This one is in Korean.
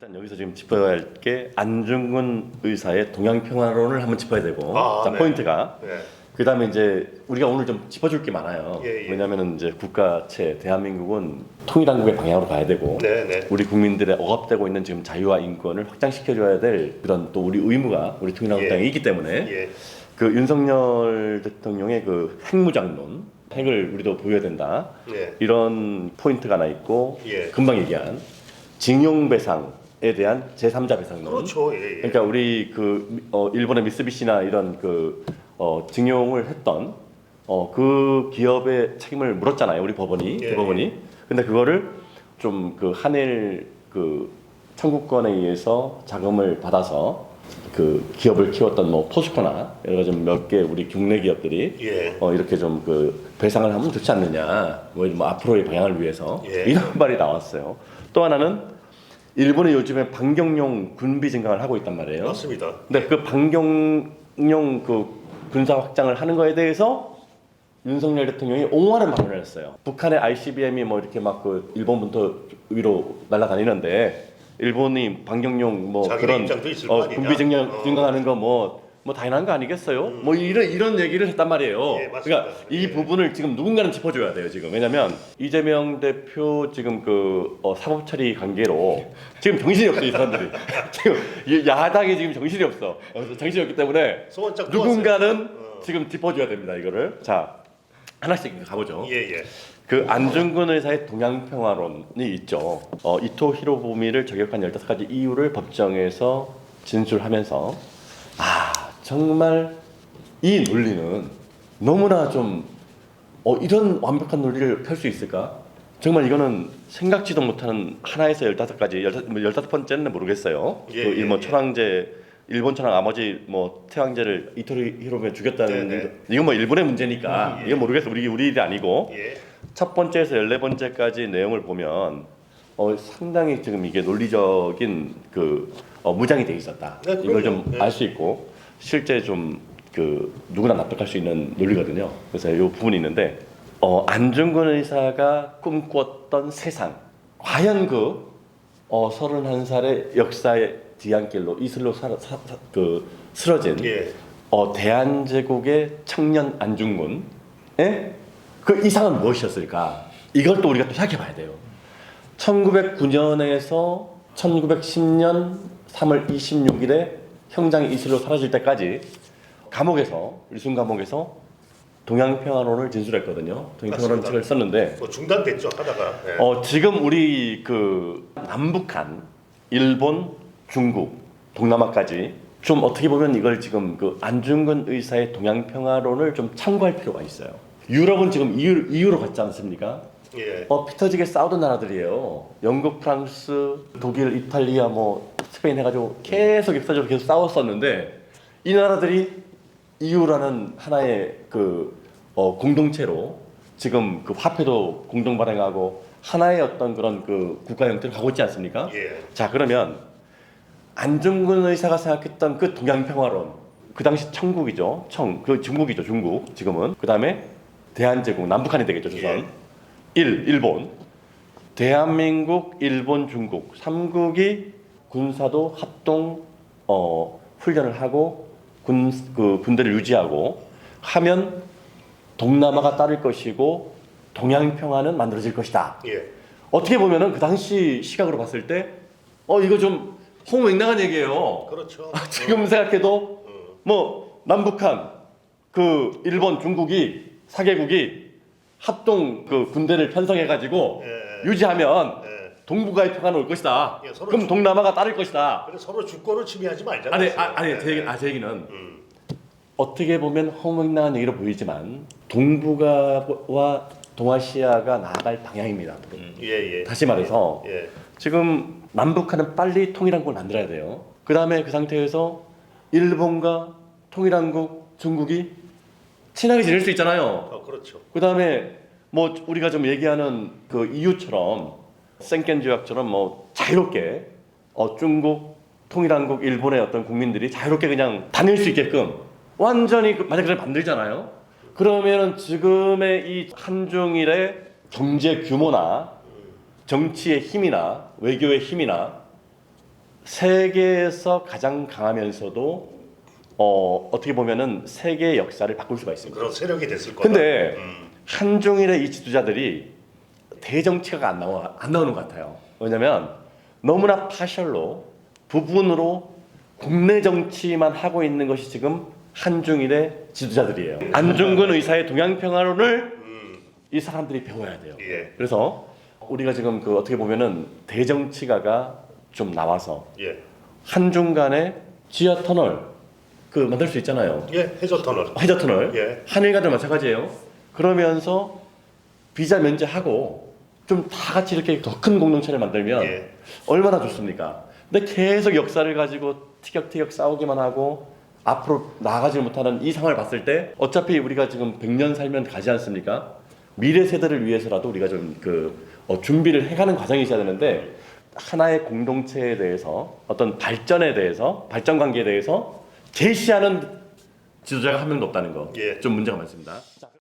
일단 여기서 지금 짚어야 할 게 안중근 의사의 동양평화론을 한번 짚어야 되고, 자, 네. 포인트가 네. 그다음에 이제 우리가 오늘 좀 짚어줄 게 많아요. 예. 왜냐하면 이제 국가체 대한민국은 통일한국의 방향으로 가야 되고, 네. 우리 국민들의 억압되고 있는 지금 자유와 인권을 확장시켜줘야 될 그런 또 우리 의무가 우리 통일한국당에 있기 때문에 예. 그 윤석열 대통령의 그 핵무장론, 핵을 우리도 보여야 된다. 예. 이런 포인트가 하나 있고, 예. 금방 얘기한 징용배상에 대한 제3자 배상론. 그렇죠. 예. 그러니까 우리 일본의 미쓰비시나 이런 징용을 했던 그 기업의 책임을 물었잖아요. 우리 법원이. 예. 대법원이. 근데 그거를 좀 한일 청구권에 의해서 자금을 받아서 그 기업을 키웠던 포스코나 여러 가지 몇 개 우리 국내 기업들이 예. 이렇게 좀 배상을 하면 좋지 않느냐. 뭐 앞으로의 방향을 위해서 예. 이런 말이 나왔어요. 또 하나는 일본이 요즘에 반경용 군비 증강을 하고 있단 말이에요. 맞습니다. 근데 그 반경용 군사 확장을 하는 거에 대해서 윤석열 대통령이 옹호하는 발언을 했어요. 북한의 ICBM이 이렇게 일본 본토 위로 날아다니는데 일본이 반경용 그런 입장도 있을 거 아니냐? 군비 증강하는 거 당연한 거 아니겠어요? 이런 얘기를 했단 말이에요. 예, 맞습니다. 그러니까 이 부분을 지금 누군가는 짚어줘야 돼요. 지금 왜냐면 이재명 대표 지금 사법 처리 관계로 지금 정신이 없어 이 사람들이. 지금 이 야당이 지금 정신이 없어. 정신이 없기 때문에 소원장 누군가는 지금 짚어줘야 됩니다. 이거를 자 하나씩 가보죠. 예. 그 안중근 의사의 동양평화론이 있죠. 이토 히로부미를 저격한 15가지 이유를 법정에서 진술하면서 정말 이 논리는 너무나 좀 이런 완벽한 논리를 펼 수 있을까? 정말 이거는 생각지도 못하는 하나에서 15가지 15번째는 모르겠어요. 예, 일본 예. 천황제 일본 천황 아버지 태왕제를 이토 히로부미가 죽였다는 네. 이건 일본의 문제니까 이건 모르겠어. 우리 일이 아니고 예. 첫 번째에서 14번째까지 내용을 보면 상당히 지금 이게 논리적인 무장이 돼 있었다. 네, 이걸 좀 그럼요. 알 수 있고 실제 좀 누구나 납득할 수 있는 논리거든요. 그래서 이 부분이 있는데 안중근 의사가 꿈꿨던 세상 과연 31살의 역사의 뒤안길로 이슬로 쓰러진 예. 대한제국의 청년 안중근의 그 이상은 무엇이었을까? 이걸 또 우리가 또 생각해봐야 돼요. 1909년에서 1910년 3월 26일에 형장이 이슬로 사라질 때까지 일순 감옥에서 동양평화론을 진술했거든요. 동양평화론 맞습니다. 책을 썼는데 중단됐죠 하다가. 예. 지금 우리 남북한, 일본, 중국, 동남아까지 좀 어떻게 보면 이걸 지금 안중근 의사의 동양평화론을 좀 참고할 필요가 있어요. 유럽은 지금 EU로 갔지 않습니까? 예. 피터지게 싸우던 나라들이에요. 영국, 프랑스, 독일, 이탈리아, 스페인 해가지고 계속 역사적으로 계속 싸웠었는데 이 나라들이 EU라는 하나의 공동체로 지금 화폐도 공동 발행하고 하나의 어떤 그런 국가 형태로 가고 있지 않습니까? 예. 자, 그러면 안중근 의사가 생각했던 그 동양평화론, 그 당시 청국이죠. 중국이죠. 중국 지금은. 그 다음에 대한제국, 남북한이 되겠죠. 조선. 일본, 대한민국, 일본, 중국 3국이 군사도 합동 훈련을 하고 군대를 유지하고 하면 동남아가 따를 것이고 동양평화는 만들어질 것이다. 예. 어떻게 보면은 그 당시 시각으로 봤을 때 이거 좀 홍맹랑한 얘기예요. 그렇죠. 지금 생각해도 남북한 일본, 중국이 4개국이 합동 군대를 편성해가지고 유지하면 동북아의 평화는 올 것이다. 예, 서로 그럼 동남아가 따를 것이다. 그래서 서로 주권을 침해하지 말잖아요. 제 얘기는 어떻게 보면 허무맹랑한 얘기로 보이지만 동북아와 동아시아가 나아갈 방향입니다. 예. 다시 말해서 예. 지금 남북한은 빨리 통일한국을 만들어야 돼요. 그 다음에 그 상태에서 일본과 통일한국, 중국이 친하게 지낼 수 있잖아요. 그렇죠. 그 다음에 우리가 좀 얘기하는 EU처럼 생켄 조약처럼 자유롭게 중국, 통일한국, 일본의 어떤 국민들이 자유롭게 그냥 다닐 수 있게끔 완전히 만약에 그걸 만들잖아요. 그러면은 지금의 이 한중일의 경제 규모나 정치의 힘이나 외교의 힘이나 세계에서 가장 강하면서도 어떻게 보면은 세계의 역사를 바꿀 수가 있습니다. 그런 세력이 됐을 거다. 근데 한중일의 이 지도자들이 대정치가 안 나오는 것 같아요. 왜냐면 너무나 파셜로 부분으로 국내 정치만 하고 있는 것이 지금 한중일의 지도자들이에요. 안중근 의사의 동양평화론을 이 사람들이 배워야 돼요. 예. 그래서 우리가 지금 그 어떻게 보면은 대정치가가 좀 나와서 예. 한중 간의 지하 터널 그 만들 수 있잖아요. 예. 해저 터널. 해저 터널. 예. 한일과도 마찬가지예요. 그러면서 비자 면제하고 좀 다 같이 이렇게 더 큰 공동체를 만들면 예. 얼마나 좋습니까? 근데 계속 역사를 가지고 티격태격 싸우기만 하고 앞으로 나아가지 못하는 이 상황을 봤을 때 어차피 우리가 지금 100년 살면 가지 않습니까? 미래 세대를 위해서라도 우리가 좀 준비를 해가는 과정이 있어야 되는데 하나의 공동체에 대해서 어떤 발전에 대해서 발전 관계에 대해서 제시하는 지도자가 한 명도 없다는 거 좀 예. 문제가 많습니다.